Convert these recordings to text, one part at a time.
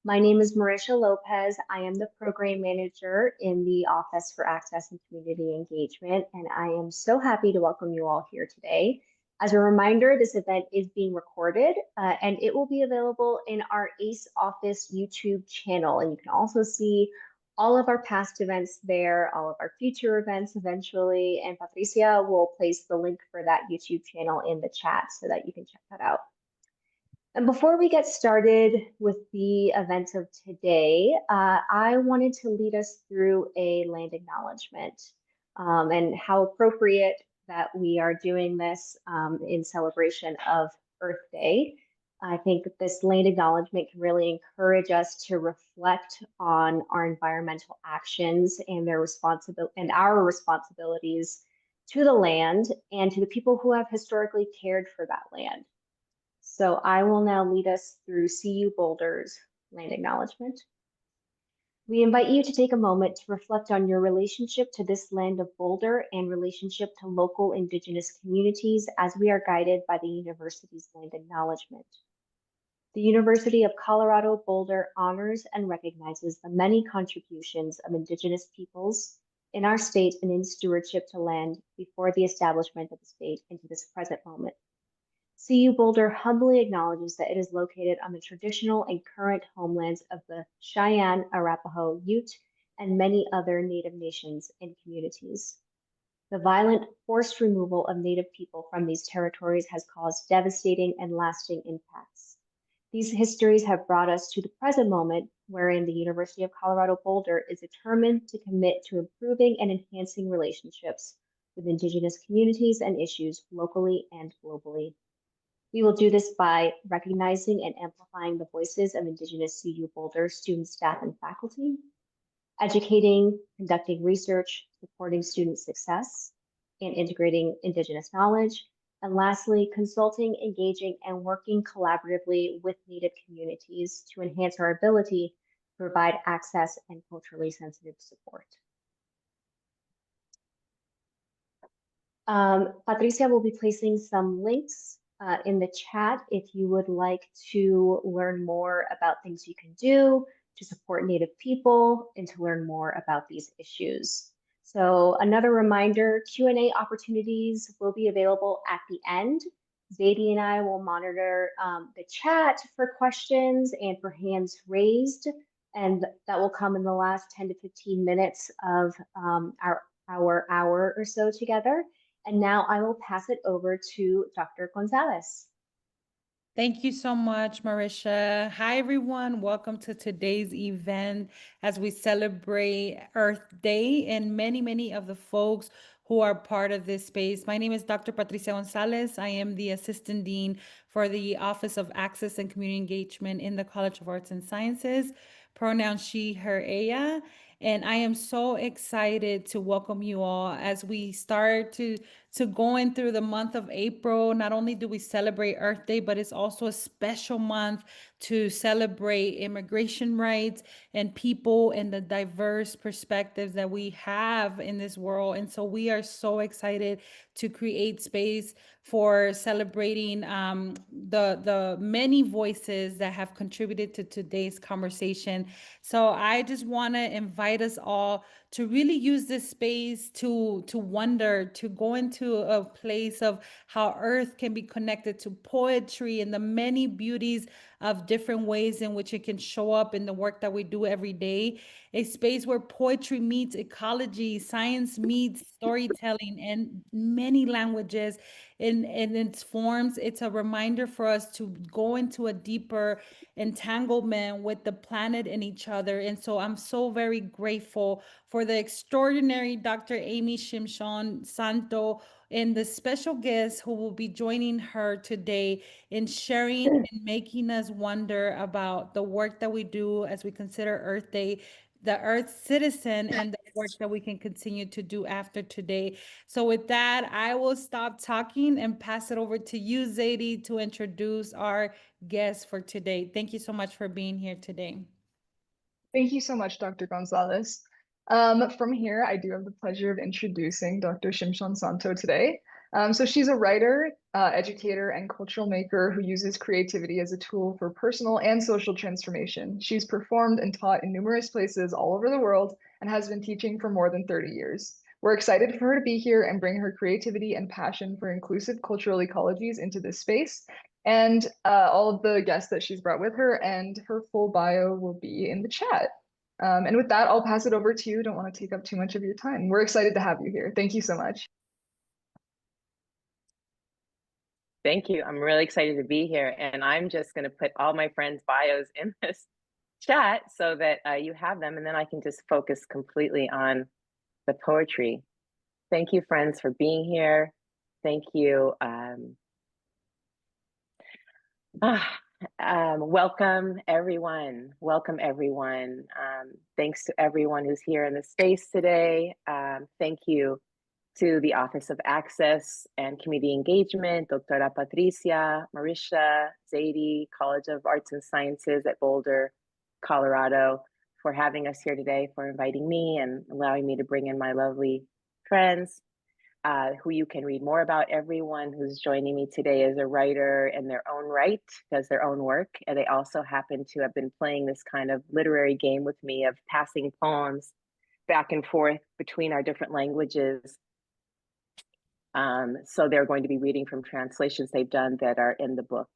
My name is Marisha Lopez. I am the program manager in the Office for Access and Community Engagement, and I am so happy to welcome you all here today. As a reminder, this event is being recorded and it will be available in our ACE Office YouTube channel. And you can also see all of our past events there, all of our future events eventually. And Patricia will place the link for that YouTube channel in the chat so that you can check that out. And before we get started with the events of today, I wanted to lead us through a land acknowledgement and how appropriate that we are doing this in celebration of Earth Day. I think this land acknowledgement can really encourage us to reflect on our environmental actions and our responsibilities to the land and to the people who have historically cared for that land. So I will now lead us through CU Boulder's land acknowledgement. We invite you to take a moment to reflect on your relationship to this land of Boulder and relationship to local Indigenous communities as we are guided by the university's land acknowledgement. The University of Colorado Boulder honors and recognizes the many contributions of Indigenous peoples in our state and in stewardship to land before the establishment of the state into this present moment. CU Boulder humbly acknowledges that it is located on the traditional and current homelands of the Cheyenne, Arapaho, Ute, and many other Native nations and communities. The violent forced removal of Native people from these territories has caused devastating and lasting impacts. These histories have brought us to the present moment, wherein the University of Colorado Boulder is determined to commit to improving and enhancing relationships with Indigenous communities and issues locally and globally. We will do this by recognizing and amplifying the voices of Indigenous CU Boulder students, staff, and faculty, educating, conducting research, supporting student success, and integrating Indigenous knowledge, and lastly, consulting, engaging, and working collaboratively with Native communities to enhance our ability to provide access and culturally sensitive support. Patricia will be placing some links in the chat if you would like to learn more about things you can do to support Native people and to learn more about these issues. So another reminder, Q&A opportunities will be available at the end. Zadie and I will monitor the chat for questions and for hands raised, and that will come in the last 10 to 15 minutes of our hour or so together. And now I will pass it over to Dr. Gonzalez. Thank you so much, Marisha. Hi, everyone. Welcome to today's event as we celebrate Earth Day and many of the folks who are part of this space. My name is Dr. Patricia Gonzalez. I am the Assistant Dean for the Office of Access and Community Engagement in the College of Arts and Sciences, pronouns she, her, ella. And I am so excited to welcome you all as we start to going through the month of April. Not only do we celebrate Earth Day, but it's also a special month to celebrate immigration rights and people and the diverse perspectives that we have in this world. And so we are so excited to create space for celebrating the many voices that have contributed to today's conversation. So I just want to invite us all to really use this space to wonder, to go into a place of how Earth can be connected to poetry and the many beauties of different ways in which it can show up in the work that we do every day. A space where poetry meets ecology, science meets storytelling, and many languages in its forms. It's a reminder for us to go into a deeper entanglement with the planet and each other. And so I'm so very grateful for the extraordinary Dr. Amy Shimshon-Santo and the special guests who will be joining her today in sharing and making us wonder about the work that we do as we consider Earth Day, the Earth citizen, and the work that we can continue to do after today. So with that, I will stop talking and pass it over to you, Zadie, to introduce our guest for today. Thank you so much for being here today. Thank you so much, Dr. Gonzalez. From here, I do have the pleasure of introducing Dr. Shimshon-Santo today. So she's a writer, educator, and cultural maker who uses creativity as a tool for personal and social transformation. She's performed and taught in numerous places all over the world and has been teaching for more than 30 years. We're excited for her to be here and bring her creativity and passion for inclusive cultural ecologies into this space, and all of the guests that she's brought with her, and her full bio will be in the chat. And with that, I'll pass it over to you. Don't want to take up too much of your time. We're excited to have you here. Thank you so much. Thank you. I'm really excited to be here. And I'm just going to put all my friends' bios in this chat so that you have them, and then I can just focus completely on the poetry. Thank you, friends, for being here. Thank you. Welcome, everyone. Welcome, everyone. Thanks to everyone who's here in the space today. Thank you to the Office of Access and Community Engagement, Dr. Patricia, Marisha, Zadie, College of Arts and Sciences at Boulder, Colorado, for having us here today, for inviting me and allowing me to bring in my lovely friends, who you can read more about. Everyone who's joining me today is a writer in their own right, does their own work, and they also happen to have been playing this kind of literary game with me of passing poems back and forth between our different languages. So they're going to be reading from translations they've done that are in the book,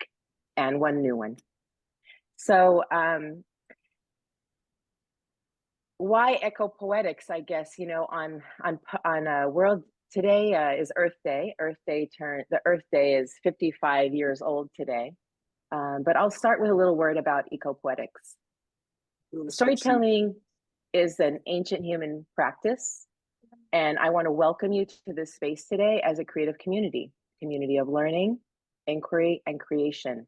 and one new one. So why ecopoetics? I guess, you know, on World today is Earth Day. The Earth Day is 55 years old today. But I'll start with a little word about ecopoetics. Storytelling is an ancient human practice. And I want to welcome you to this space today as a creative community of learning, inquiry, and creation.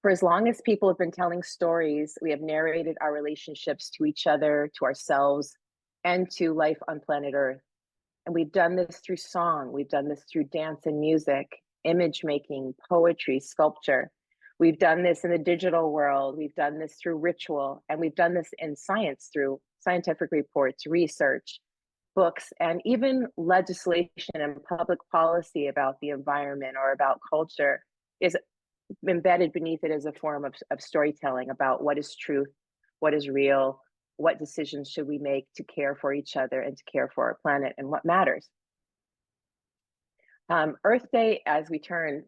For as long as people have been telling stories, we have narrated our relationships to each other, to ourselves, and to life on planet Earth. And we've done this through song, we've done this through dance and music, image making, poetry, sculpture. We've done this in the digital world, we've done this through ritual, and we've done this in science through scientific reports, research, books, and even legislation and public policy about the environment or about culture is embedded beneath it as a form of storytelling about what is truth, what is real, what decisions should we make to care for each other and to care for our planet, and what matters. Earth Day, as we turns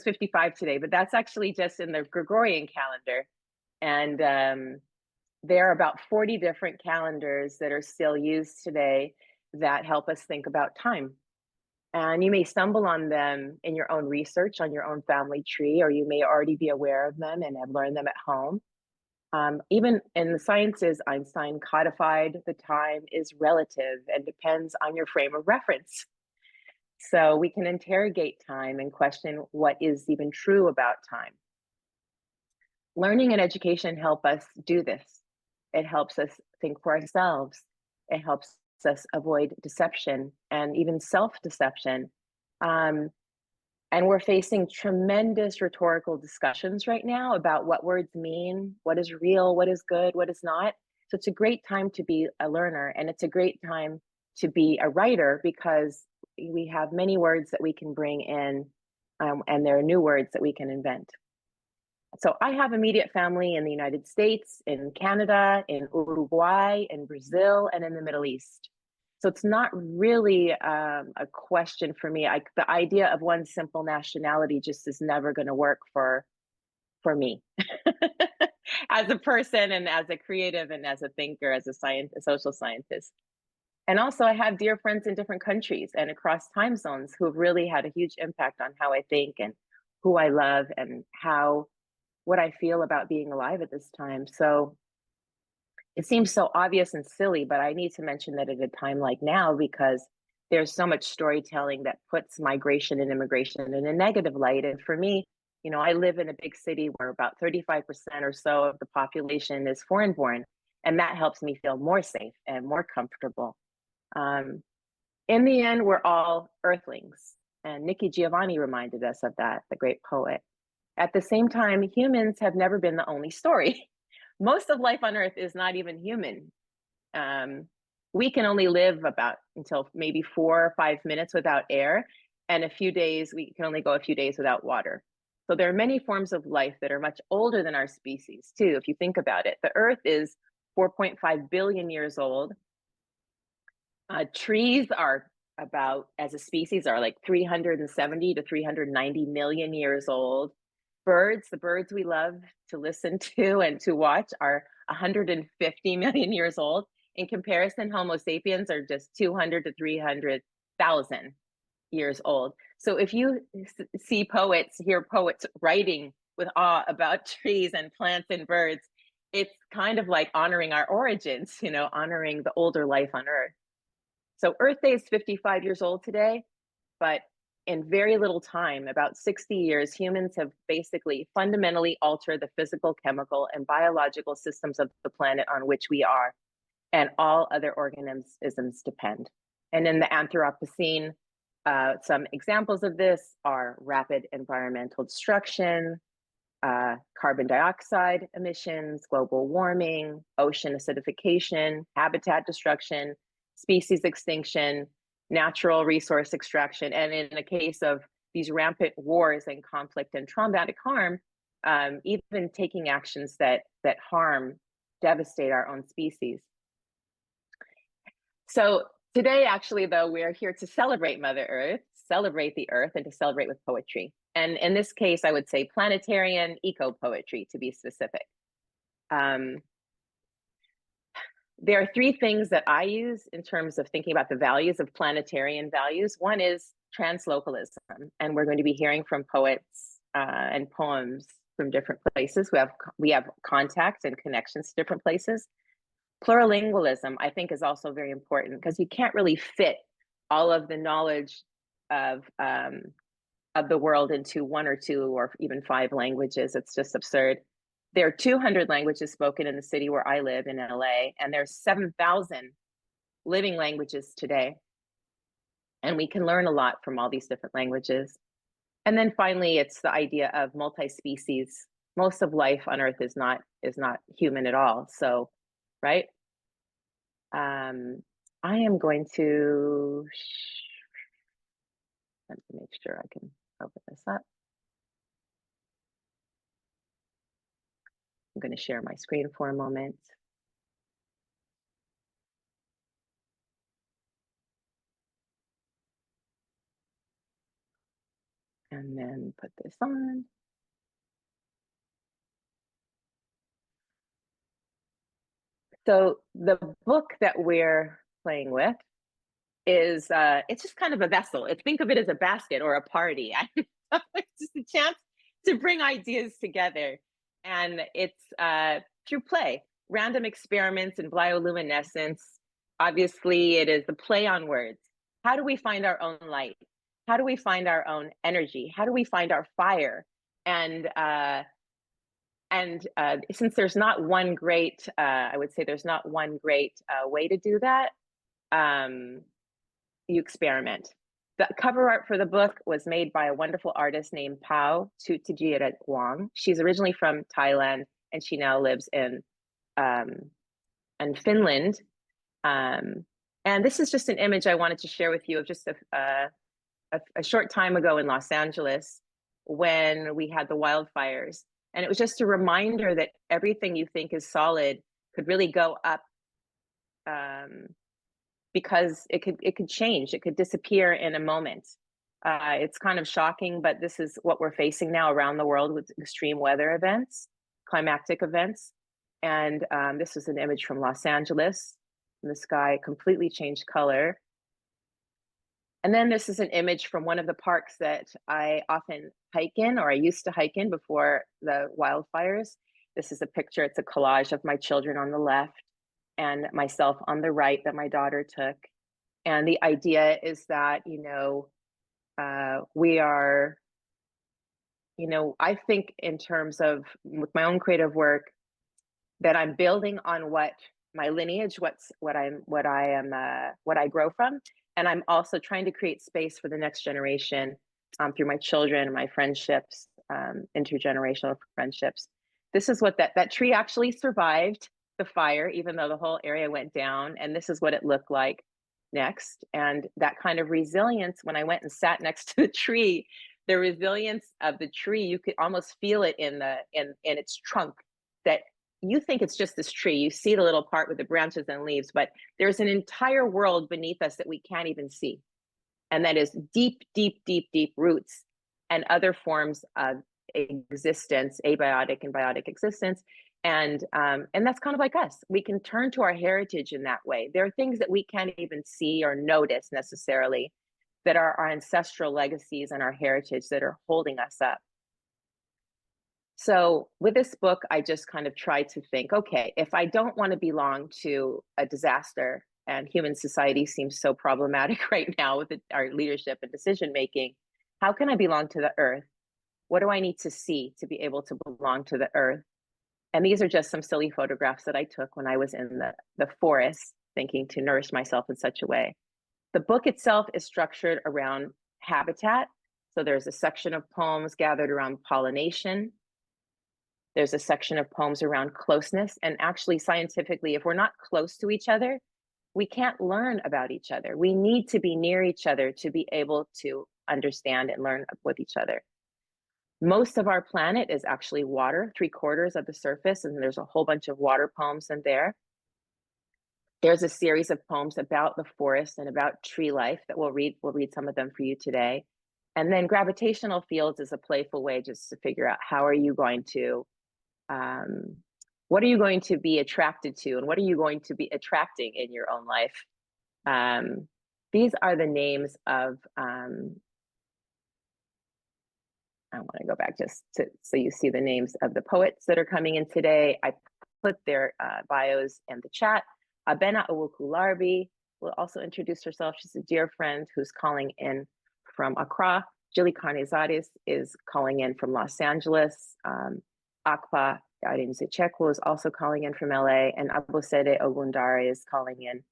55 today, but that's actually just in the Gregorian calendar. And there are about 40 different calendars that are still used today that help us think about time. And you may stumble on them in your own research, on your own family tree, or you may already be aware of them and have learned them at home. Even in the sciences, Einstein codified the time is relative and depends on your frame of reference. So we can interrogate time and question what is even true about time. Learning and education help us do this. It helps us think for ourselves. It helps us avoid deception and even self-deception. And we're facing tremendous rhetorical discussions right now about what words mean, what is real, what is good, what is not. So it's a great time to be a learner, and it's a great time to be a writer, because we have many words that we can bring in, and there are new words that we can invent. So I have immediate family in the United States, in Canada, in Uruguay, in Brazil, and in the Middle East. So it's not really a question for me. The idea of one simple nationality just is never going to work for me as a person and as a creative and as a thinker, as a social scientist. And also I have dear friends in different countries and across time zones who have really had a huge impact on how I think and who I love and what I feel about being alive at this time. So it seems so obvious and silly, but I need to mention that at a time like now, because there's so much storytelling that puts migration and immigration in a negative light. And for me, you know, I live in a big city where about 35% or so of the population is foreign born, and that helps me feel more safe and more comfortable. In the end, we're all earthlings. And Nikki Giovanni reminded us of that, the great poet. At the same time, humans have never been the only story. Most of life on Earth is not even human. We can only live about until maybe 4 or 5 minutes without air, and we can only go a few days without water. So there are many forms of life that are much older than our species too, if you think about it. The Earth is 4.5 billion years old. Trees are about, as a species, are like 370 to 390 million years old. Birds, the birds we love to listen to and to watch, are 150 million years old. In comparison, Homo sapiens are just 200 to 300,000 years old. So if you hear poets writing with awe about trees and plants and birds, it's kind of like honoring our origins, honoring the older life on Earth. So Earth Day is 55 years old today, but in very little time, about 60 years, humans have basically fundamentally altered the physical, chemical, and biological systems of the planet on which we are, and all other organisms depend. And in the Anthropocene, some examples of this are rapid environmental destruction, carbon dioxide emissions, global warming, ocean acidification, habitat destruction, species extinction, natural resource extraction, and in the case of these rampant wars and conflict and traumatic harm, even taking actions that devastate our own species. So today, actually, though, we're here to celebrate Mother Earth, celebrate the Earth, and to celebrate with poetry. And in this case, I would say planetarian eco-poetry, to be specific. There are three things that I use in terms of thinking about the values of planetarian values. One is translocalism, and we're going to be hearing from poets and poems from different places. We have contacts and connections to different places. Plurilingualism, I think, is also very important because you can't really fit all of the knowledge of the world into 1 or 2 or even 5 languages. It's just absurd. There are 200 languages spoken in the city where I live in LA, and there's 7,000 living languages today. And we can learn a lot from all these different languages. And then finally, it's the idea of multi-species. Most of life on Earth is not human at all. So, right? I am going to let me make sure I can open this up. I'm going to share my screen for a moment. And then put this on. So the book that we're playing with is, it's just kind of a vessel. Think of it as a basket or a party. It's just a chance to bring ideas together. And it's through play, random experiments in bioluminescence. Obviously, it is the play on words. How do we find our own light? How do we find our own energy? How do we find our fire? And since there's not one great, I would say there's not one great way to do that, you experiment. The cover art for the book was made by a wonderful artist named Pao Tutijiraguang. She's originally from Thailand, and she now lives in Finland. And this is just an image I wanted to share with you of just a short time ago in Los Angeles when we had the wildfires. And it was just a reminder that everything you think is solid could really go up, because it could change, it could disappear in a moment. It's kind of shocking, but this is what we're facing now around the world with extreme weather events, climactic events. And this is an image from Los Angeles. And the sky completely changed color. And then this is an image from one of the parks that I often hike in, or I used to hike in before the wildfires. This is a picture, it's a collage of my children on the left and myself on the right that my daughter took. And the idea is that, we are, I think in terms of with my own creative work, that I'm building on what my lineage, what I grow from. And I'm also trying to create space for the next generation through my children and my friendships, intergenerational friendships. This is what that tree actually survived the fire, even though the whole area went down, and this is what it looked like next. And that kind of resilience, when I went and sat next to the tree, the resilience of the tree, you could almost feel it in its trunk, that you think it's just this tree. You see the little part with the branches and leaves, but there's an entire world beneath us that we can't even see. And that is deep, deep, deep, deep roots and other forms of existence, abiotic and biotic existence. And that's kind of like us. We can turn to our heritage in that way. There are things that we can't even see or notice necessarily, that are our ancestral legacies and our heritage that are holding us up. So with this book, I just kind of tried to think, okay, if I don't want to belong to a disaster, and human society seems so problematic right now with our leadership and decision making, how can I belong to the earth? What do I need to see to be able to belong to the earth? And these are just some silly photographs that I took when I was in the forest, thinking to nourish myself in such a way. The book itself is structured around habitat. So there's a section of poems gathered around pollination. There's a section of poems around closeness. And actually, scientifically, if we're not close to each other, we can't learn about each other. We need to be near each other to be able to understand and learn with each other. Most of our planet is actually water, 3/4 of the surface, and there's a whole bunch of water poems in there. There's a series of poems about the forest and about tree life that we'll read. We'll read some of them for you today. And then gravitational fields is a playful way just to figure out how are you going to, what are you going to be attracted to, and what are you going to be attracting in your own life? These are the names of, I want to go back just so you see the names of the poets that are coming in today. I put their bios in the chat. Abena Awuku-Larbi will also introduce herself. She's a dear friend who's calling in from Accra. Jilly Canizares is calling in from Los Angeles. Àkpà Árinzèchukwu is also calling in from LA, and Abosede Ogundare is calling in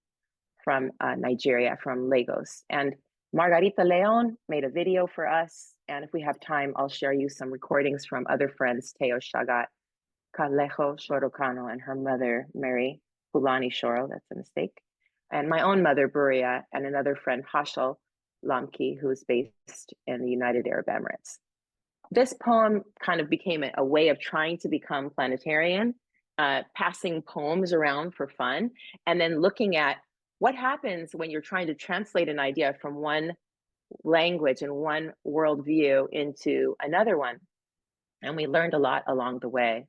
from Nigeria, from Lagos. And Margarita Leon made a video for us, and if we have time, I'll share you some recordings from other friends, Teo Shagat, Kalejo Shorokano, and her mother, Mary Fulani Shoro, that's a mistake, and my own mother, Buria, and another friend, Hashal Lamki, who's based in the United Arab Emirates. This poem kind of became a way of trying to become planetarian, passing poems around for fun, and then looking at what happens when you're trying to translate an idea from one language and one worldview into another one. And we learned a lot along the way.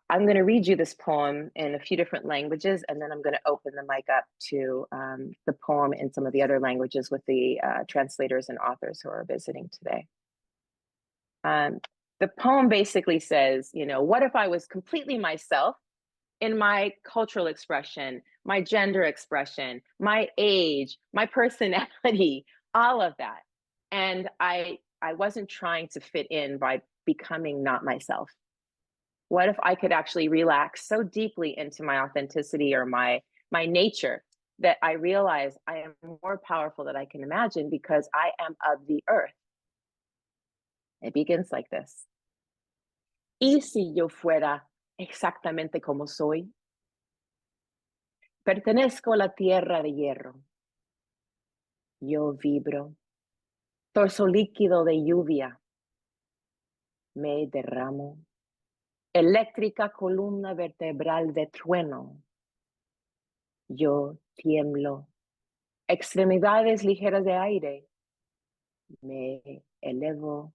I'm going to read you this poem in a few different languages, and then I'm going to open the mic up to the poem in some of the other languages with the translators and authors who are visiting today. The poem basically says, you know, what if I was completely myself in my cultural expression, my gender expression, my age, my personality, all of that. And I wasn't trying to fit in by becoming not myself. What if I could actually relax so deeply into my authenticity or my nature that I realize I am more powerful than I can imagine because I am of the earth? It begins like this. ¿Y si yo fuera exactamente como soy? Pertenezco a la tierra de hierro. Yo vibro. Torso líquido de lluvia. Me derramo. Eléctrica columna vertebral de trueno. Yo tiemblo. Extremidades ligeras de aire. Me elevo.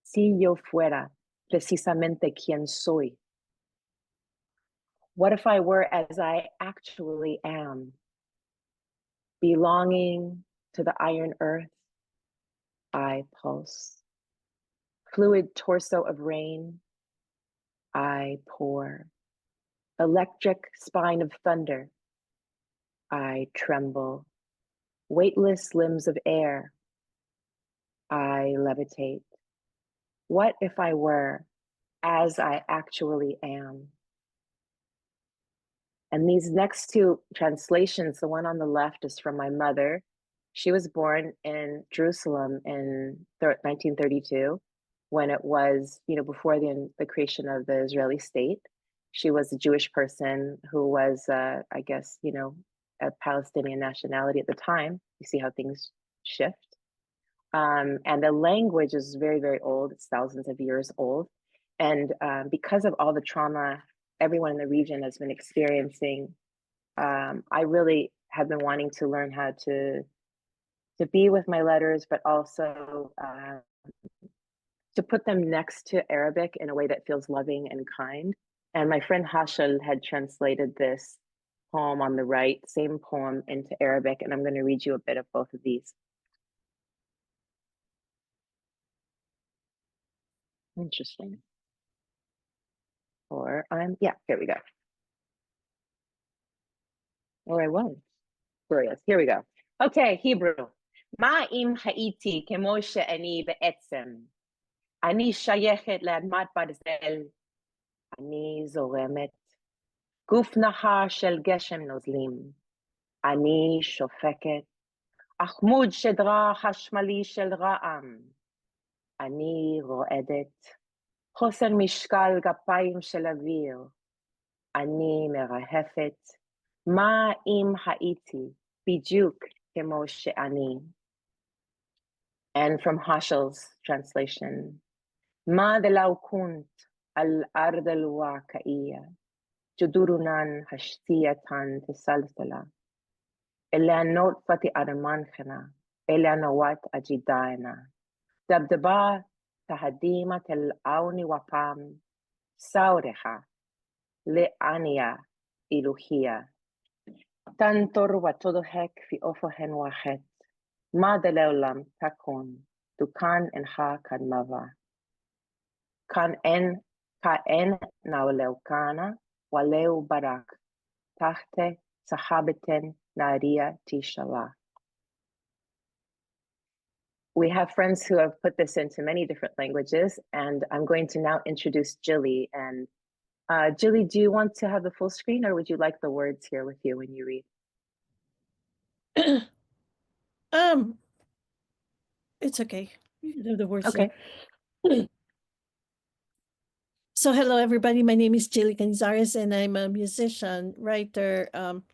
Si yo fuera precisamente quien soy. What if I were as I actually am? Belonging to the iron earth, I pulse. Fluid torso of rain, I pour. Electric spine of thunder, I tremble. Weightless limbs of air, I levitate. What if I were as I actually am? And these next two translations, the one on the left is from my mother. She was born in Jerusalem in 1932. when it was, before the creation of the Israeli state. She was a Jewish person who was, I guess, a Palestinian nationality at the time. You see how things shift. And the language is very, very old. It's thousands of years old. And because of all the trauma everyone in the region has been experiencing, I really have been wanting to learn how to be with my letters, but also to put them next to Arabic in a way that feels loving and kind. And my friend Hashel had translated this poem on the right, same poem, into Arabic, and I'm going to read you a bit of both of these. Interesting. Or here we go. Or I was. Here we go. Okay, Hebrew. Ma im haiti כמו שאני בעצם. אני שייכת לאדמת ברזל. אני זורמת. גוף נהר של גשם נוזלים. אני שופקת. עמוד שדרה חשמלי של רעם. אני רועדת. חוסר משקל גפיים של אוויר. אני מרחפת. מה אם הייתי בדיוק כמו שאני? And from Hashel's translation, ما لو كنت الأرض الواقعية جذورنا هشتية تسلسلة إلا نطفة أرمانخنا إلا نوات أجدائنا دبدبا تهديمة العون وقام صورخة لعنية إلهية تنطر وتضحك في أفق واحد ماذا لو لم تكن دكان إنها قد مضى كأن لو كان ولو برق تحت سحابة نارية تشعل. We have friends who have put this into many different languages, and I'm going to now introduce Jilly. And Jilly, do you want to have the full screen, or would you like the words here with you when you read? It's okay. You can have the words. Okay. Here. So hello, everybody. My name is Jilly Canizares, and I'm a musician, writer,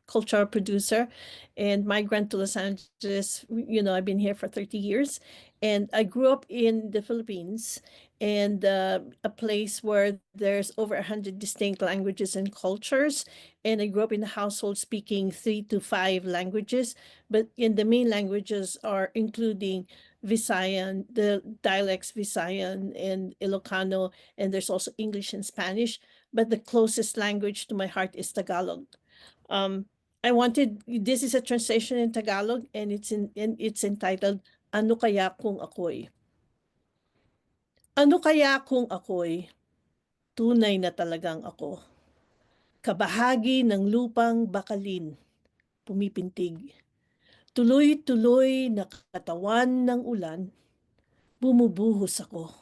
cultural producer, and migrant to Los Angeles. I've been here for 30 years, and I grew up in the Philippines, and a place where there's over 100 distinct languages and cultures. And I grew up in a household speaking 3 to 5 languages, but in the main languages are including Visayan, the dialects Visayan and Ilocano, and there's also English and Spanish, but the closest language to my heart is Tagalog. This is a translation in Tagalog, and it's entitled, Ano Kaya Kung Ako'y? Ano kaya kung ako'y tunay na talagang ako? Kabahagi ng lupang bakalin, pumipintig. Tuloy-tuloy na katawan ng ulan, bumubuhos ako.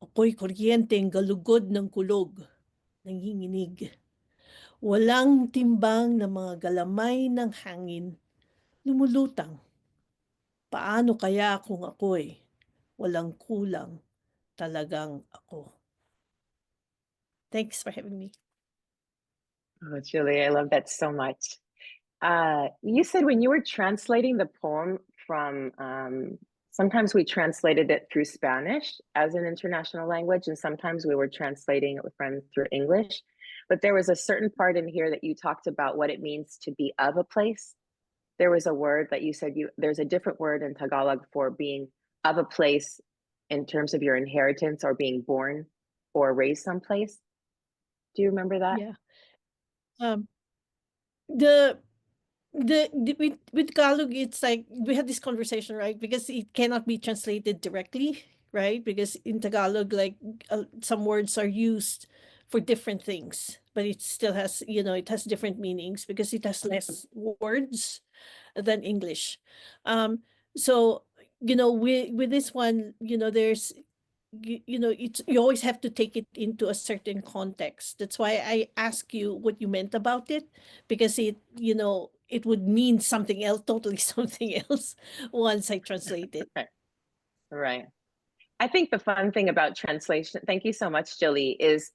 Ako'y kuryenteng galugod ng kulog, nanginginig. Walang timbang na mga galamay ng hangin, lumulutang. Paano kaya kung ako'y walang kulang, talagang ako? Thanks for having me. Oh, Julie, I love that so much. You said when you were translating the poem from, sometimes we translated it through Spanish as an international language, and sometimes we were translating it with friends through English. But there was a certain part in here that you talked about what it means to be of a place. There was a word that you said there's a different word in Tagalog for being of a place in terms of your inheritance or being born or raised someplace. Do you remember that? Yeah. With Tagalog, it's like we had this conversation, right? Because it cannot be translated directly, right? Because in Tagalog, like some words are used for different things, but it still has, it has different meanings because it has less words than English. So, with this one, there's, you always have to take it into a certain context. That's why I ask you what you meant about it, because it would mean something else, totally something else once I translate it. Right. I think the fun thing about translation, thank you so much, Jilly, is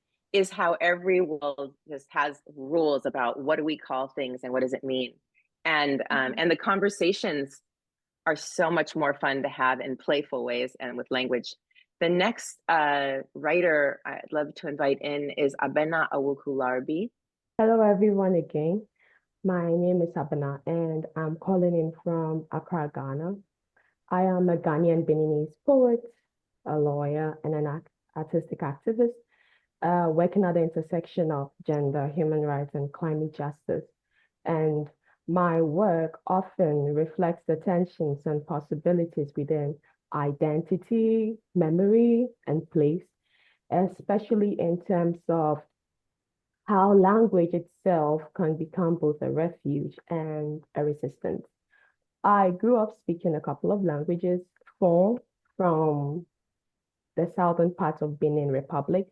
how every world just has rules about what do we call things and what does it mean. And the conversations are so much more fun to have in playful ways and with language. The next writer I'd love to invite in is Abena Awuku-Larbi. Hello, everyone, again. My name is Abena, and I'm calling in from Accra, Ghana. I am a Ghanaian Beninese poet, a lawyer, and an artistic activist, working at the intersection of gender, human rights, and climate justice. And my work often reflects the tensions and possibilities within identity, memory, and place, especially in terms of how language itself can become both a refuge and a resistance. I grew up speaking a couple of languages, four from the southern part of Benin Republic.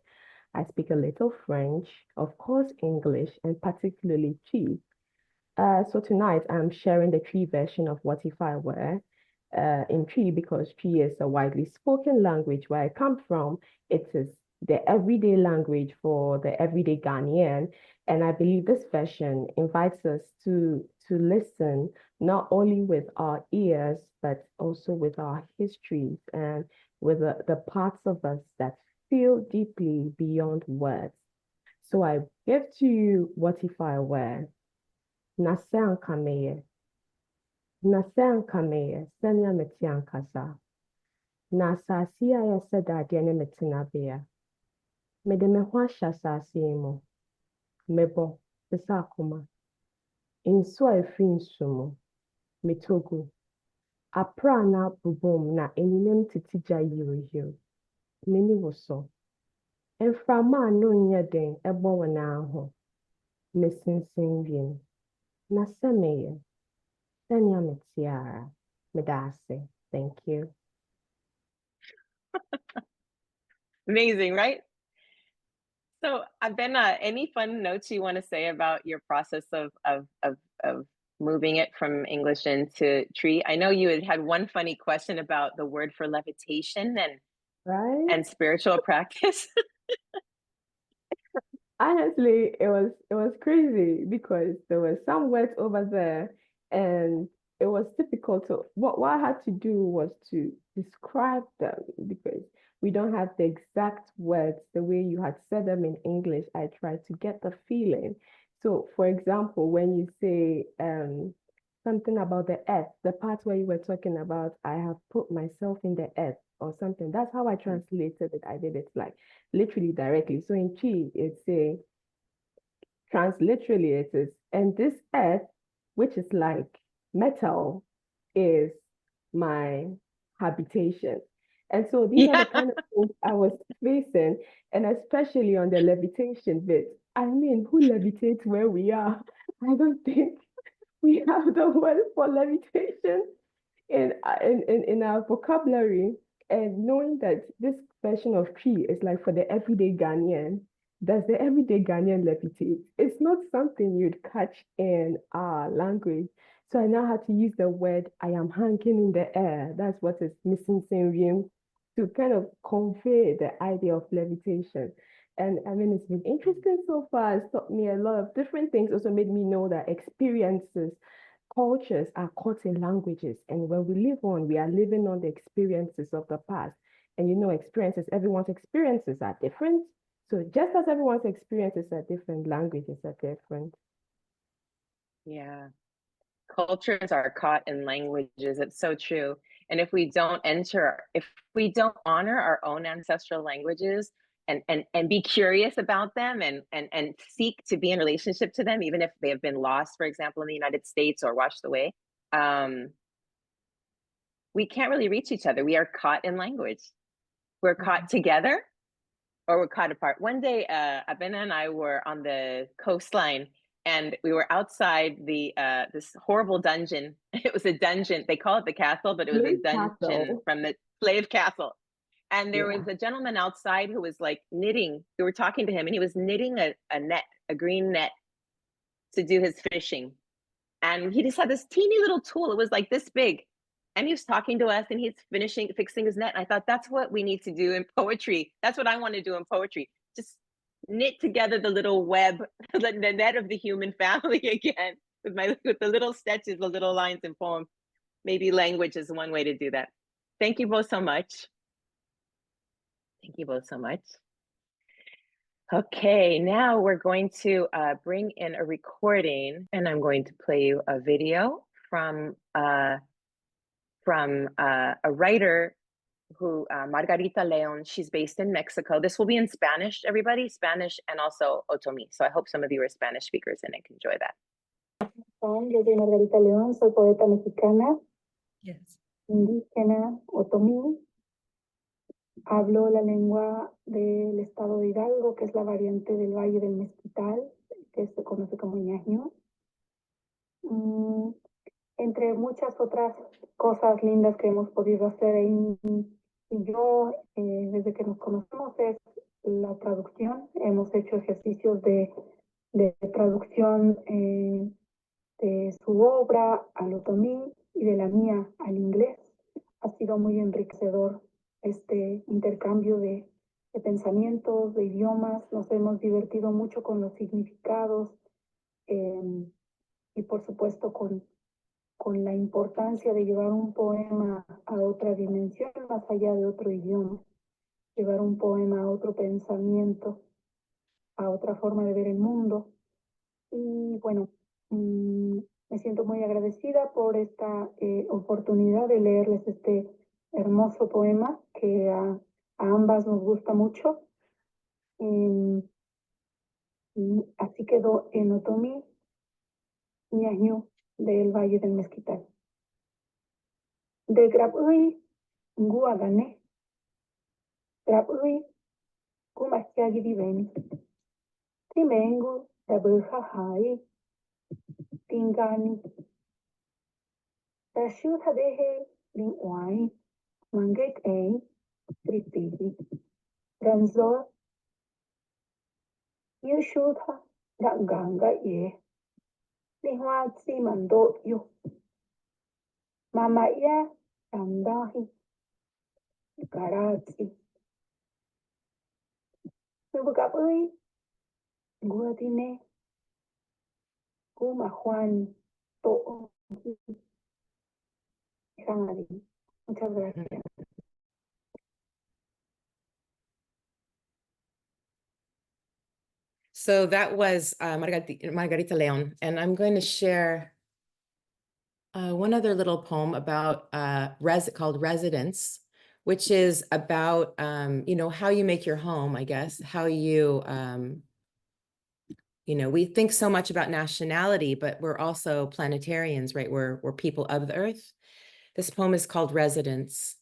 I speak a little French, of course, English, and particularly Twi. So tonight I'm sharing the Twi version of What If I Were in Twi, because Twi is a widely spoken language. Where I come from, it is the everyday language for the everyday Ghanaian. And I believe this version invites us to listen not only with our ears, but also with our histories and with the parts of us that feel deeply beyond words. So I give to you What If I Were. Na sɛ anka meyɛ, na sɛ anka meyɛ, sɛnea mete ankasa. Na asase a yɛsɛ dadeɛ ne me tenabea. Mede me ho ahyɛ asase yi mu. Mebɔ te sɛ akoma. Nsu a ɛfiri nsu mu. Metɔ gu. Aprɛ na abobom na enyinam tete gya yireyirew. M'ani wo so. Mframa a no nyɛ den ɛbɔ wɔ nan ho. Mesinsin wiem. Na sɛ meyɛ, sɛnea mete ara. Meda ase. Thank you. Amazing, right? So Abena, any fun notes you want to say about your process of moving it from English into Twi? I know you had one funny question about the word for levitation Right? and spiritual practice. Honestly, it was crazy because there were some words over there, and it was difficult to what I had to do was to describe them because we don't have the exact words the way you had said them in English. I tried to get the feeling. So, for example, when you say something about the earth, the part where you were talking about, I have put myself in the earth or something. That's how I translated it. I did it like literally directly. So in Chi, it's a transliterally it is, and this earth, which is like metal, is my habitation. And so these are the kind of things I was facing, and especially on the levitation bit. I mean, who levitates where we are? I don't think we have the word for levitation in our vocabulary. And knowing that this version of tree is like for the everyday Ghanaian, does the everyday Ghanaian levitate? It's not something you'd catch in our language. So I now had to use the word I am hanging in the air. That's what is missing synonym to kind of convey the idea of levitation. And I mean, it's been interesting so far. It's taught me a lot of different things, also made me know that experiences, cultures are caught in languages. And when we live on, we are living on the experiences of the past. And you know, everyone's experiences are different. So just as everyone's experiences are different, languages are different. Yeah. Cultures are caught in languages. It's so true. And if we don't honor our own ancestral languages and be curious about them and seek to be in relationship to them, even if they have been lost, for example, in the United States or washed away, we can't really reach each other. We are caught in language. We're caught together or we're caught apart. One day, Abena and I were on the coastline and we were outside this horrible dungeon. It was a dungeon. They call it the castle, but it was a dungeon from the slave castle. And there was a gentleman outside who was like knitting. We were talking to him and he was knitting a net, a green net to do his fishing. And he just had this teeny little tool. It was like this big. and he was talking to us and he's fixing his net. And I thought that's what we need to do in poetry. That's what I want to do in poetry. Just knit together the little web, the net of the human family again with the little stitches, the little lines in poem. Maybe language is one way to do that. Thank you both so much. Thank you both so much. Okay, now we're going to bring in a recording, and I'm going to play you a video from a writer who, Margarita Leon. She's based in Mexico. This will be in Spanish, everybody, Spanish and also Otomi. So I hope some of you are Spanish speakers and I can enjoy that. Yo soy Margarita León, soy poeta mexicana, Yes. indígena, otomí. Hablo la lengua del estado de Hidalgo, que es la variante del Valle del Mezquital, que se conoce como ñañú. Entre muchas otras cosas lindas que hemos podido hacer y yo, desde que nos conocemos, es la traducción. Hemos hecho ejercicios de traducción de su obra al otomí y de la mía al inglés. Ha sido muy enriquecedor este intercambio de pensamientos, de idiomas. Nos hemos divertido mucho con los significados y por supuesto con la importancia de llevar un poema a otra dimensión más allá de otro idioma, llevar un poema a otro pensamiento, a otra forma de ver el mundo. Y bueno, me siento muy agradecida por esta oportunidad de leerles este hermoso poema que a ambas nos gusta mucho. Y así quedó en otomí, ñañú, del Valle del Mezquital. De grabui nguagane, grabui kumachiagi diveni, timengu dabujahai, tingani, tashuta dehe lingwai, manget ein, tritigi, ganzor, yushuta ganga ye, lihwatsi mando yu, mama ya tandahi, Garazzi. Nubugabui, Guadine, Guma Juan, To. Muchas gracias. So that was Margarita Leon, and I'm going to share one other little poem about called Residence, which is about how you make your home, I guess, how you we think so much about nationality, but we're also planetarians, right? We're people of the earth. This poem is called Residence.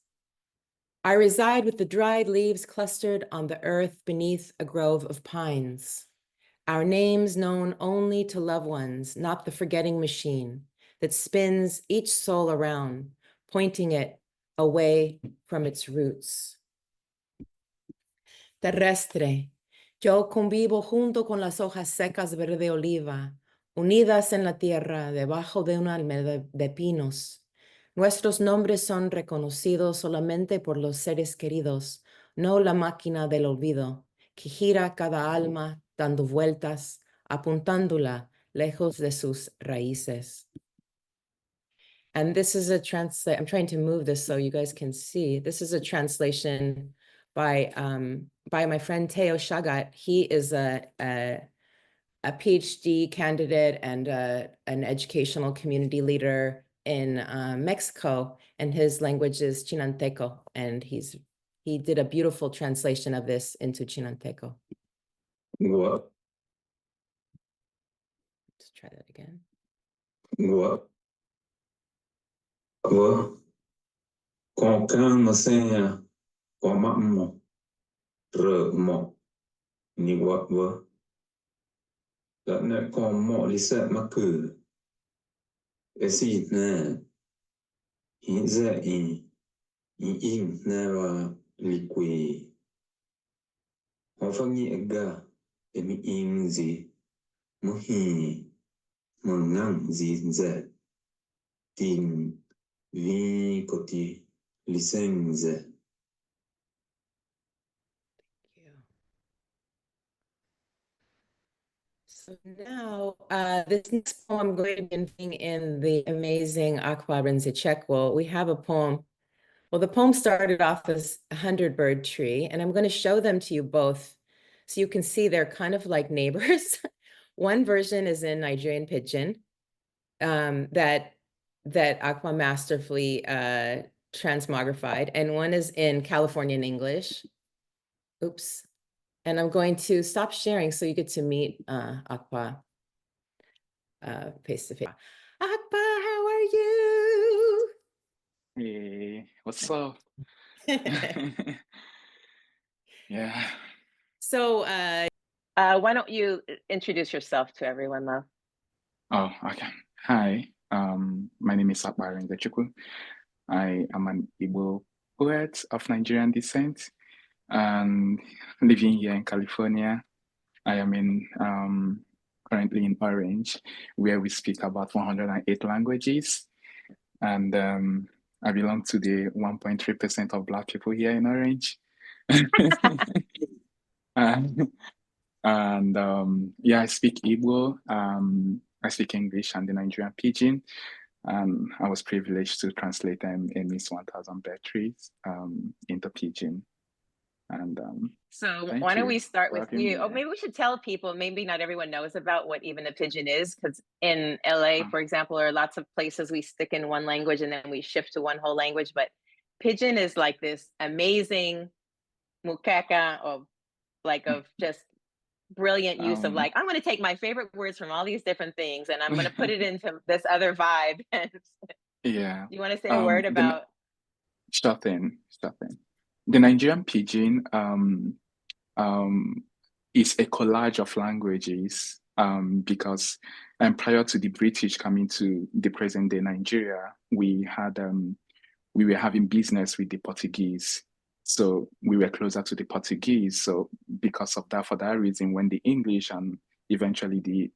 I reside with the dried leaves clustered on the earth beneath a grove of pines. Our names known only to loved ones, not the forgetting machine that spins each soul around, pointing it away from its roots. Terrestre, yo convivo junto con las hojas secas verde oliva, unidas en la tierra debajo de un almendra de pinos. Nuestros nombres son reconocidos solamente por los seres queridos, no la máquina del olvido, que gira cada alma dando vueltas, apuntándola lejos de sus raíces. And this is a I'm trying to move this so you guys can see. This is a translation by my friend Teo Shagat. He is a PhD candidate and an educational community leader in Mexico, and his language is Chinanteco, and he did a beautiful translation of this into Chinanteco. What? Let's try that again. What? Quelqu'un m'enseigne comment re-mo ni what that ne comment lisa maku esi ne hinze in never liqui ofangi ega emi inzi muhi mungang zinze ting vincoti licenze. So now, this next poem I'm going to be reading in the amazing Àkpà Árinzèchukwu. We have a poem. Well, the poem started off as a 100-bird tree, and I'm going to show them to you both so you can see they're kind of like neighbors. One version is in Nigerian pidgin that Àkpà masterfully transmogrified, and one is in Californian English. Oops. And I'm going to stop sharing so you get to meet Àkpà face to face. Àkpà, how are you? Hey, what's up? Yeah. So, Why don't you introduce yourself to everyone, love? Oh, okay. Hi. My name is Àkpà Árinzèchukwu. I am an Igbo poet of Nigerian descent and living here in California. I am in currently in Orange, where we speak about 108 languages. And I belong to the 1.3% of Black people here in Orange. Yeah, I speak Igbo, I speak English and the Nigerian pidgin. And I was privileged to translate them in Miss 1000 Bird Trees into pidgin. And So thank why don't you we start for with having me you? Oh, here. maybe we should tell people, maybe not everyone knows about what even a pidgin is, because in LA, for example, or lots of places we stick in one language and then we shift to one whole language. But pidgin is like this amazing mukeka of just brilliant use of like, I'm going to take my favorite words from all these different things and I'm going to put it into this other vibe. Yeah. You want to say a word about? Sure thing. The Nigerian pidgin is a collage of languages because prior to the British coming to the present day Nigeria, we were having business with the Portuguese. So we were closer to the Portuguese. So because of that, for that reason, when the English and eventually the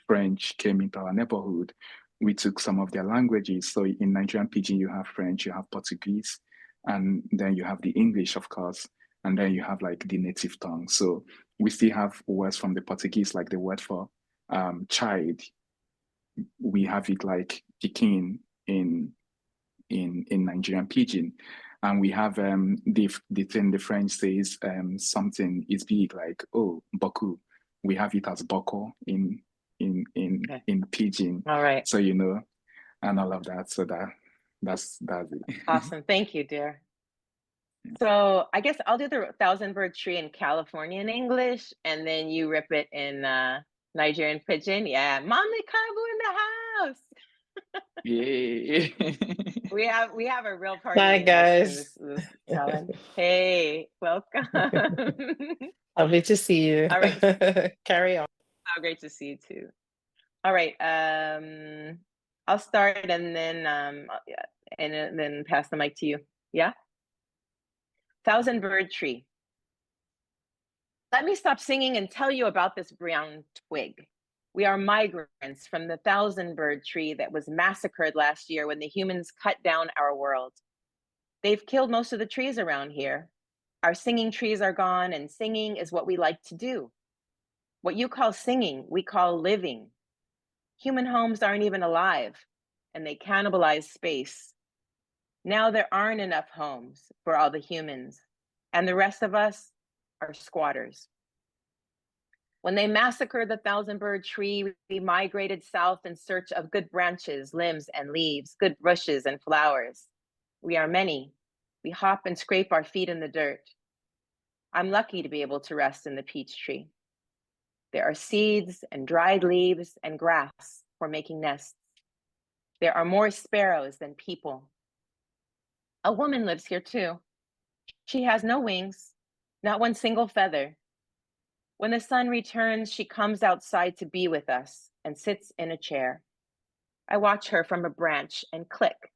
French came into our neighborhood, we took some of their languages. So in Nigerian pidgin, you have French, you have Portuguese, and then you have the English, of course, and then you have like the native tongue. So we still have words from the Portuguese, like the word for child. We have it like Pekin in Nigerian pidgin. And we have the thing the French says something is big, like, oh, Boku. We have it as Boko in pidgin. All right. So, and all of that. So that's it. Awesome. Thank you, dear. So I guess I'll do the 1000-bird tree in Californian English, and then you rip it in Nigerian pidgin. Yeah, Mommy Kabu in the house. Yay. We have a real party Hi, in guys. this challenge. Hey, welcome. Lovely to see you. All right. Carry on. Oh, great to see you too. All right. I'll start and then then pass the mic to you. Yeah. 1000-bird tree. Let me stop singing and tell you about this brown twig. We are migrants from the 1000-bird tree that was massacred last year when the humans cut down our world. They've killed most of the trees around here. Our singing trees are gone, and singing is what we like to do. What you call singing, we call living. Human homes aren't even alive, and they cannibalize space. Now there aren't enough homes for all the humans, and the rest of us are squatters. When they massacred the 1000-bird tree, we migrated south in search of good branches, limbs, and leaves, good bushes and flowers. We are many. We hop and scrape our feet in the dirt. I'm lucky to be able to rest in the peach tree. There are seeds and dried leaves and grass for making nests. There are more sparrows than people. A woman lives here too. She has no wings, not one single feather. When the sun returns, she comes outside to be with us and sits in a chair. I watch her from a branch and click.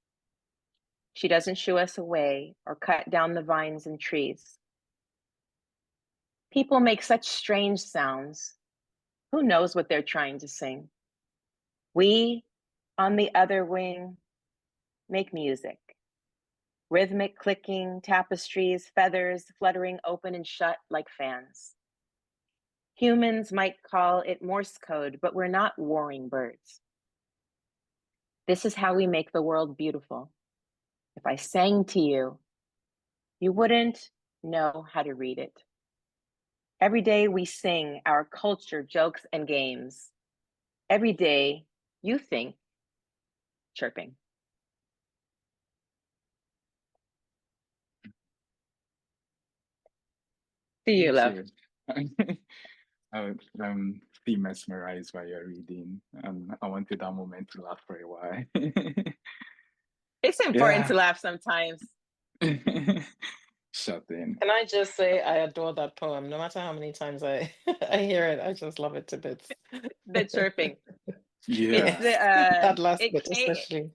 She doesn't shoo us away or cut down the vines and trees. People make such strange sounds. Who knows what they're trying to sing? We, on the other wing, make music. Rhythmic clicking, tapestries, feathers fluttering open and shut like fans. Humans might call it Morse code, but we're not warring birds. This is how we make the world beautiful. If I sang to you, you wouldn't know how to read it. Every day we sing our culture, jokes, and games. Every day you think chirping. See you, love. I would be mesmerized by your reading, and I wanted that moment to laugh for a while. It's important Yeah. to laugh sometimes. Shut in. Can I just say I adore that poem? No matter how many times I I hear it, I just love it to bits. The chirping. Yeah. It's the That last bit, came, especially.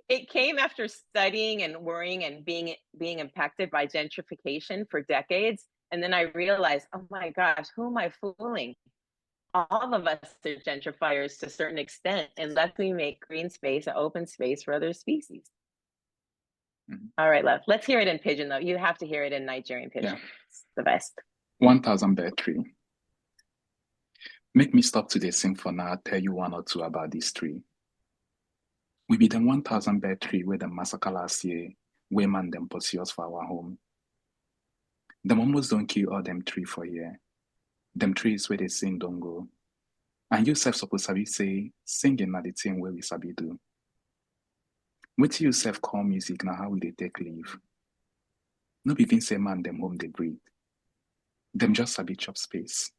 it came after studying and worrying and being impacted by gentrification for decades. And then I realized, oh my gosh, who am I fooling? All of us are gentrifiers to a certain extent, unless we make green space, an open space for other species. Mhm. All right, love. Let's hear it in Pidgin, though. You have to hear it in Nigerian Pidgin. Yeah. It's the best. 1,000 Bear Tree. Make me stop today sing for now, tell you one or two about this tree. We be the 1,000 Bear Tree where the massacre last year, where man them pursue us for our home. Them almost don't kill all them tree for here. Them trees where they sing don't go. And you self suppose sabi say singing na the thing where we sabi do. What you self call music now how we they take leave. No be even say man them home they breathe. Them just sabi chop space.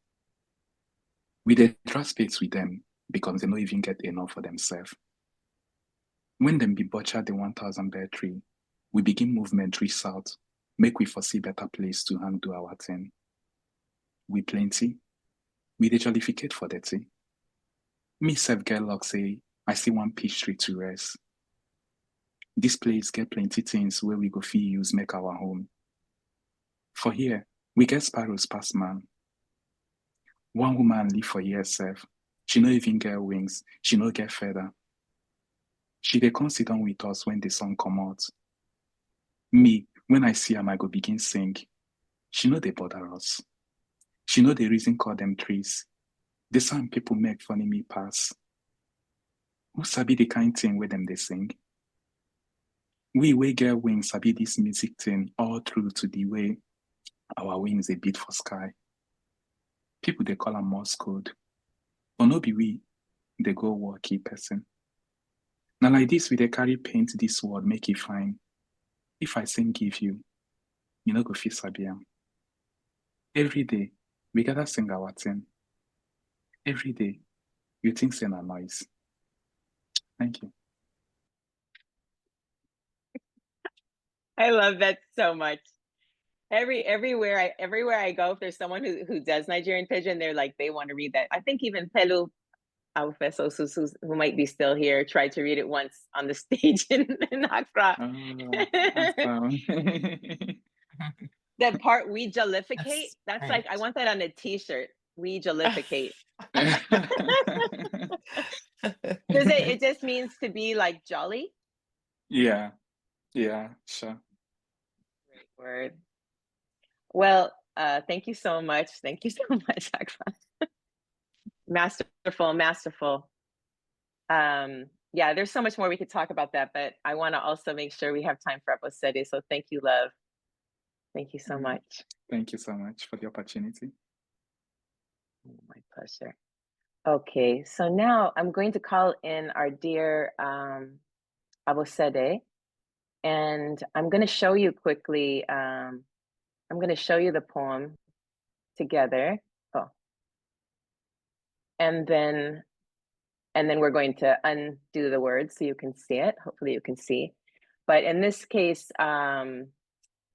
We dey trust space with them because they no even get enough for themselves. When them be butcher the 1,000 Bear Tree, we begin movement reach south, make we foresee better place to handle our thing. We plenty, we dey jollificate for the thing. Me self get luck say, I see one peach tree to rest. This place get plenty things where we go fit use make our home. For here, we get sparrows pass man. One woman live for here self. She no even get wings, she no get feather. She dey come sit down with us when the sun come out. Me, when I see am, I go begin sing. She no dey bother us. She no dey reason call them trees. The sound people make funny me pass. Who sabi the kind thing where them they sing? We wey get wings sabi this music thing all through to the way our wings they beat for sky. People they call am Morse code. But no be we, they go war key person. Now like this we dey carry paint this word make it fine. If I sing give you, you no go fit sabi am. Every day, we gotta sing our thing. Every day, you think say na noise. Thank you. I love that so much. Everywhere I go, if there's someone who does Nigerian Pidgin, they're like, they want to read that. I think even Pelu Awufe, who might be still here, tried to read it once on the stage in Accra. That part, we jollificate, that's Right. like, I want that on a t-shirt. We jollificate. Because it just means to be like jolly. Yeah, sure. Great word. Well, thank you so much. Thank you so much, Àkpà. Masterful. Yeah, there's so much more we could talk about that, but I want to also make sure we have time for Abosede. So thank you, love. Thank you so much. Thank you so much for the opportunity. My pleasure. Okay, so now I'm going to call in our dear Abosede, and I'm going to show you quickly. I'm going to show you the poem together. Oh, and then we're going to undo the words so you can see it. Hopefully you can see. But in this case,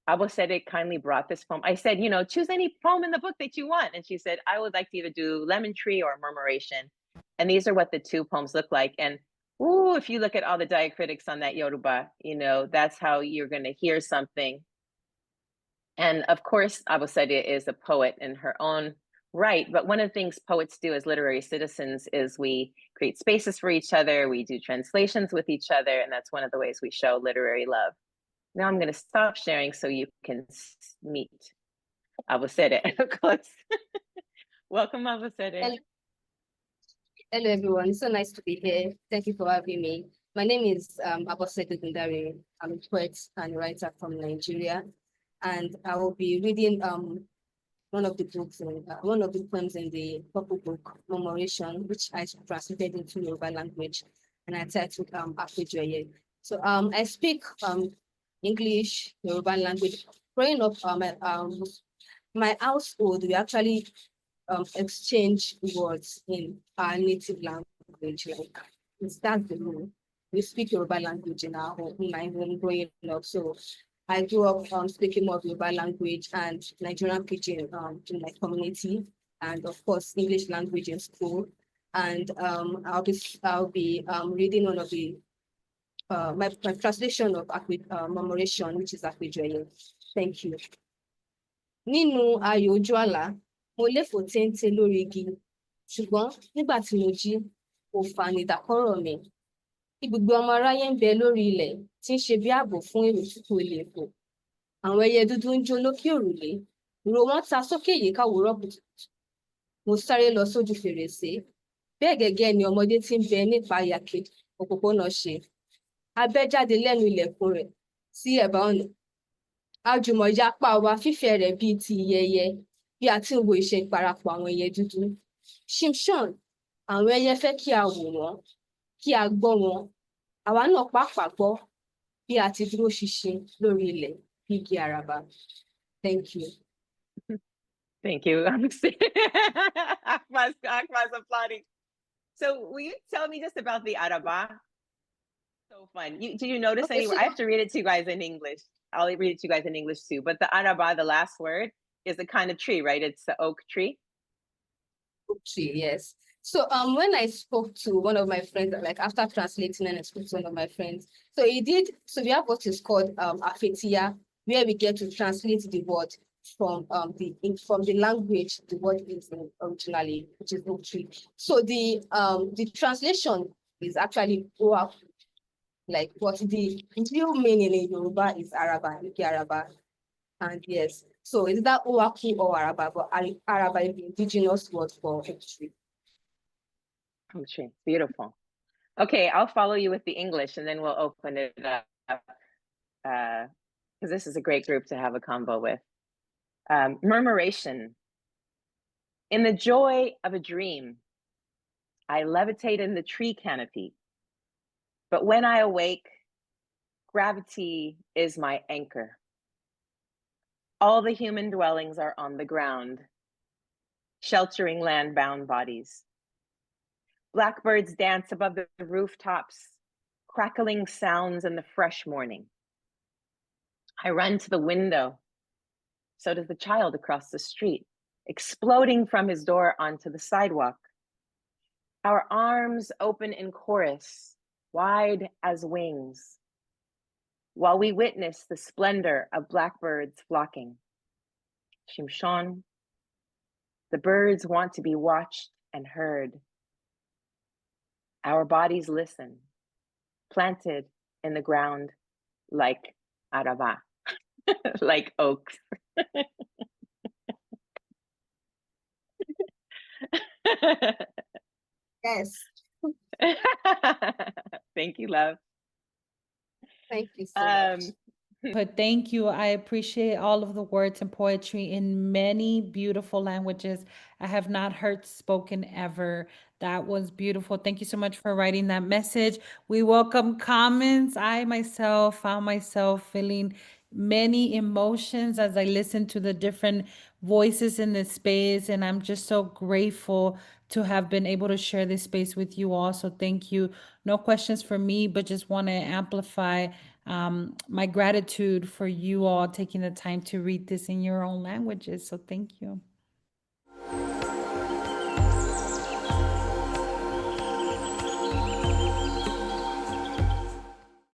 Abosede kindly brought this poem. I said, choose any poem in the book that you want. And she said, I would like to either do Lemon Tree or Murmuration. And these are what the two poems look like. And ooh, if you look at all the diacritics on that Yoruba, that's how you're going to hear something. And of course, Abosede is a poet in her own Right, but one of the things poets do as literary citizens is we create spaces for each other, we do translations with each other, and that's one of the ways we show literary love. Now I'm going to stop sharing so you can meet Abosede close. Welcome, Abosede. Hello, everyone. It's so nice to be here. Thank you for having me. My name is Abosede Gundari. I'm a poet and writer from Nigeria, and I will be reading one of the books, one of the poems in the Purple Book, Memoration, which I translated into Yoruba language, and I titled Àkpà. So I speak English, Yoruba language. Growing up, my household, we actually exchange words in our native language. Like that's the rule. We speak Yoruba language in our home, in my home growing up. So I grew up speaking more Yoruba language and Nigerian Pidgin in my community, and of course English language in school. And I'll be reading one of the my translation of Memoration, which is Àkpà. Thank you. Nínú ayò ojú àlá, mo léfò téńté lórí igi, ṣùgbọ́n nígbà tí mo jí, kò fà ní ìdákọ́rọ̀ mi. Ibùgbé ọmọ aráyé ń bẹ lórí ilẹ̀ tí ń ṣe bí ààbò fún èrò tí kò lè fò. Àwọn ẹyẹ dúdú ń jó lókè òrùlé, ìró wọn ta sókè yíká òwúrọ̀ kùtùkùtù. Mo sáré lọ sójú fèrèsé, bẹ́ẹ̀ gẹ́gẹ́ ni ọmọdé tí ń bẹ nípa yàkè òpópónà ṣe. A bẹ́ jáde lẹ́nu ilẹ̀kùn rẹ̀ sí ẹ̀bá ọ̀nà. Àjùmọ̀yà apá wa fífẹ́ rẹ̀ bíi ti ìyẹyẹ bí a ti ń wo ìṣe ìparapọ̀ àwọn ẹyẹ dúdú. Shimshon, àwọn ẹyẹ fẹ́ kí a wò wọ́n, kí a gbọ́ wọn. Àwa náà pàápàá gbọ́ bí a ti dúró ṣinṣin lórí ilẹ̀ bí igi àràbà. Thank you. Thank you. Àkpà's applauding. So will you tell me just about the araba? So fun. Did you notice anywhere? I have to read it to you guys in English. I'll read it to you guys in English too. But the araba, the last word, is a kind of tree, right? It's the oak tree. Oak tree, yes. So when I spoke to one of my friends, like after translating and I spoke to one of my friends, so we have what is called Afetia, where we get to translate the word from the language the word is originally, which is oak tree. So the translation is actually Oaku, like what the real meaning in Yoruba is Araba, Ike Araba. And yes, so is that Oaku or Araba, but Araba is the indigenous word for oak tree. Oak tree, beautiful. Okay, I'll follow you with the English and then we'll open it up because this is a great group to have a convo with. Murmuration. In the joy of a dream, I levitate in the tree canopy. But when I awake, gravity is my anchor. All the human dwellings are on the ground, sheltering land-bound bodies. Blackbirds dance above the rooftops, crackling sounds in the fresh morning. I run to the window. So does the child across the street, exploding from his door onto the sidewalk. Our arms open in chorus, wide as wings, while we witness the splendor of blackbirds flocking. Shimshon, the birds want to be watched and heard. Our bodies listen, planted in the ground like araba, like oaks. Yes. Thank you, love. Thank you so much. But thank you. I appreciate all of the words and poetry in many beautiful languages I have not heard spoken ever. That was beautiful. Thank you so much for writing that message. We welcome comments. I myself found myself feeling many emotions as I listened to the different voices in this space. And I'm just so grateful to have been able to share this space with you all. So thank you. No questions for me, but just want to amplify my gratitude for you all taking the time to read this in your own languages. So thank you.